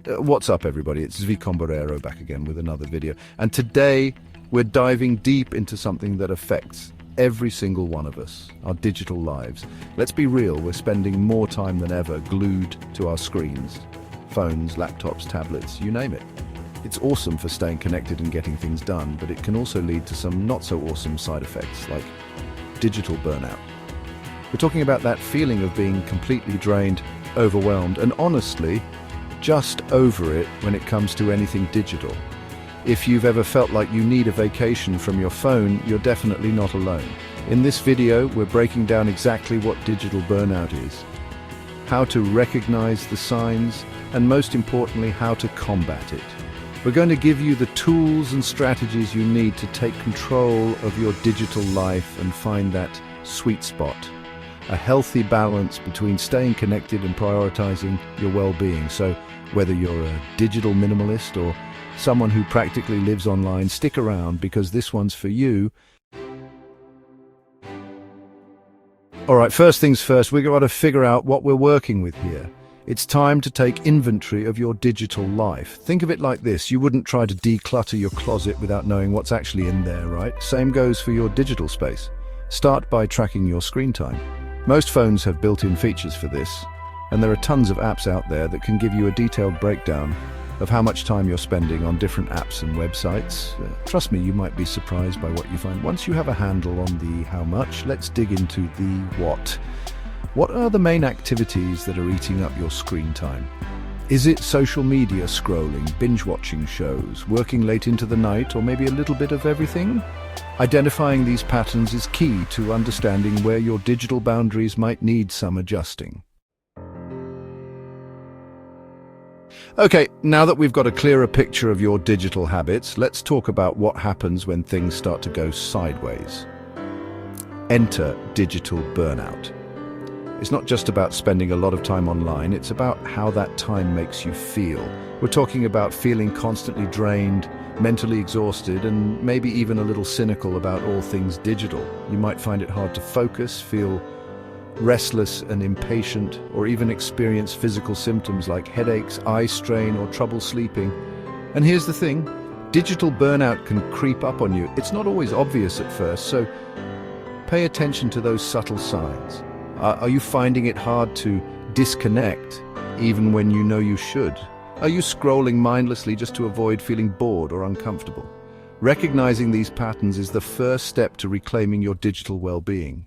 What's up, everybody? It's Zvi Comborero back again with another video. And today, we're diving deep into something that affects every single one of us, our digital lives. Let's be real, we're spending more time than ever glued to our screens. Phones, laptops, tablets, you name it. It's awesome for staying connected and getting things done, but it can also lead to some not so awesome side effects, like digital burnout. We're talking about that feeling of being completely drained, overwhelmed, and honestly, just over it when it comes to anything digital. If you've ever felt like you need a vacation from your phone, you're definitely not alone. In this video, we're breaking down exactly what digital burnout is, how to recognize the signs, and most importantly, how to combat it. We're going to give you the tools and strategies you need to take control of your digital life and find that sweet spot. A healthy balance between staying connected and prioritizing your well-being. So whether you're a digital minimalist or someone who practically lives online, stick around because this one's for you. All right, first things first, we've got to figure out what we're working with here. It's time to take inventory of your digital life. Think of it like this. You wouldn't try to declutter your closet without knowing what's actually in there, right? Same goes for your digital space. Start by tracking your screen time. Most phones have built-in features for this, and there are tons of apps out there that can give you a detailed breakdown of how much time you're spending on different apps and websites. Trust me, you might be surprised by what you find. Once you have a handle on the how much, let's dig into the what. What are the main activities that are eating up your screen time? Is it social media scrolling, binge-watching shows, working late into the night, or maybe a little bit of everything? Identifying these patterns is key to understanding where your digital boundaries might need some adjusting. Okay, now that we've got a clearer picture of your digital habits, let's talk about what happens when things start to go sideways. Enter digital burnout. It's not just about spending a lot of time online, it's about how that time makes you feel. We're talking about feeling constantly drained, mentally exhausted, and maybe even a little cynical about all things digital. You might find it hard to focus, feel restless and impatient, or even experience physical symptoms like headaches, eye strain, or trouble sleeping. And here's the thing, digital burnout can creep up on you. It's not always obvious at first, so pay attention to those subtle signs. Are you finding it hard to disconnect, even when you know you should? Are you scrolling mindlessly just to avoid feeling bored or uncomfortable? Recognizing these patterns is the first step to reclaiming your digital well-being.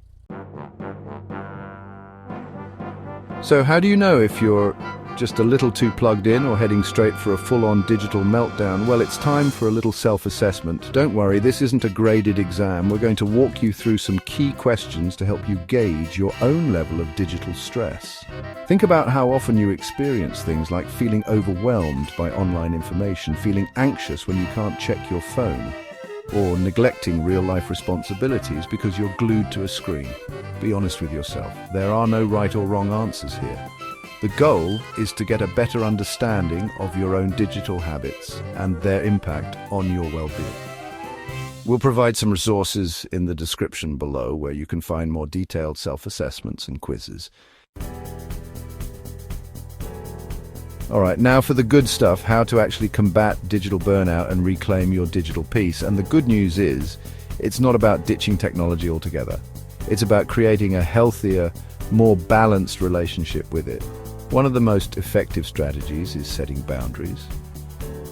So how do you know if you're just a little too plugged in or heading straight for a full-on digital meltdown? Well, it's time for a little self-assessment. Don't worry, this isn't a graded exam. We're going to walk you through some key questions to help you gauge your own level of digital stress. Think about how often you experience things like feeling overwhelmed by online information, feeling anxious when you can't check your phone, or neglecting real-life responsibilities because you're glued to a screen. Be honest with yourself. There are no right or wrong answers here. The goal is to get a better understanding of your own digital habits and their impact on your well-being. We'll provide some resources in the description below where you can find more detailed self-assessments and quizzes. All right, now for the good stuff, how to actually combat digital burnout and reclaim your digital peace. And the good news is, it's not about ditching technology altogether. It's about creating a healthier, more balanced relationship with it. One of the most effective strategies is setting boundaries.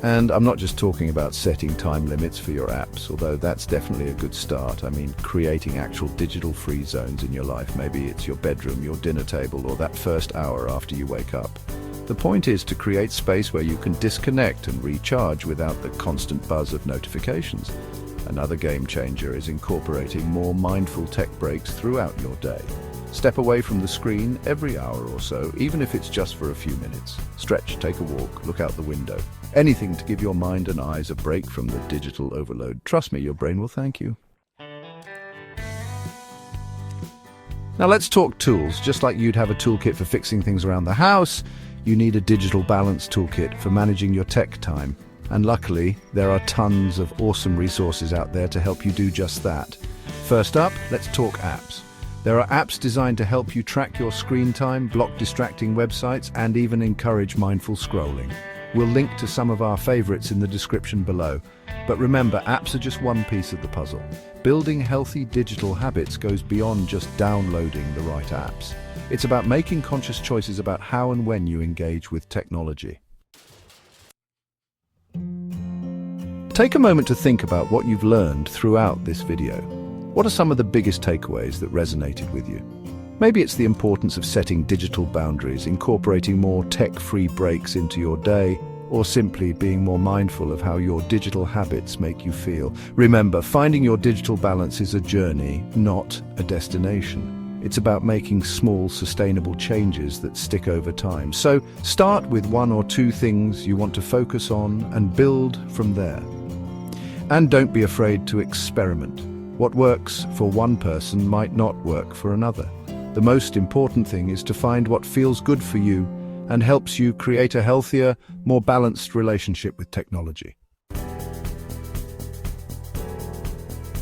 And I'm not just talking about setting time limits for your apps, although that's definitely a good start. I mean, creating actual digital free zones in your life. Maybe it's your bedroom, your dinner table, or that first hour after you wake up. The point is to create space where you can disconnect and recharge without the constant buzz of notifications. Another game changer is incorporating more mindful tech breaks throughout your day. Step away from the screen every hour or so, even if it's just for a few minutes. Stretch, take a walk, look out the window. Anything to give your mind and eyes a break from the digital overload. Trust me, your brain will thank you. Now let's talk tools. Just like you'd have a toolkit for fixing things around the house, you need a digital balance toolkit for managing your tech time. And luckily, there are tons of awesome resources out there to help you do just that. First up, let's talk apps. There are apps designed to help you track your screen time, block distracting websites, and even encourage mindful scrolling. We'll link to some of our favorites in the description below. But remember, apps are just one piece of the puzzle. Building healthy digital habits goes beyond just downloading the right apps. It's about making conscious choices about how and when you engage with technology. Take a moment to think about what you've learned throughout this video. What are some of the biggest takeaways that resonated with you? Maybe it's the importance of setting digital boundaries, incorporating more tech-free breaks into your day, or simply being more mindful of how your digital habits make you feel. Remember, finding your digital balance is a journey, not a destination. It's about making small, sustainable changes that stick over time. So start with one or two things you want to focus on and build from there. And don't be afraid to experiment. What works for one person might not work for another. The most important thing is to find what feels good for you and helps you create a healthier, more balanced relationship with technology.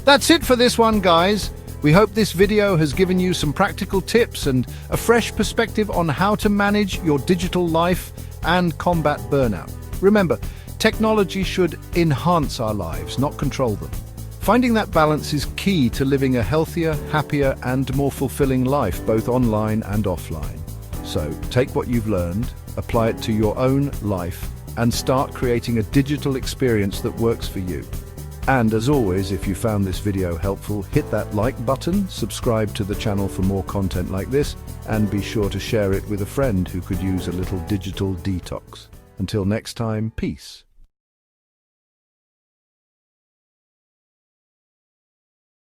That's it for this one, guys. We hope this video has given you some practical tips and a fresh perspective on how to manage your digital life and combat burnout. Remember, technology should enhance our lives, not control them. Finding that balance is key to living a healthier, happier, and more fulfilling life, both online and offline. So, take what you've learned, apply it to your own life, and start creating a digital experience that works for you. And as always, if you found this video helpful, hit that like button, subscribe to the channel for more content like this, and be sure to share it with a friend who could use a little digital detox. Until next time, peace.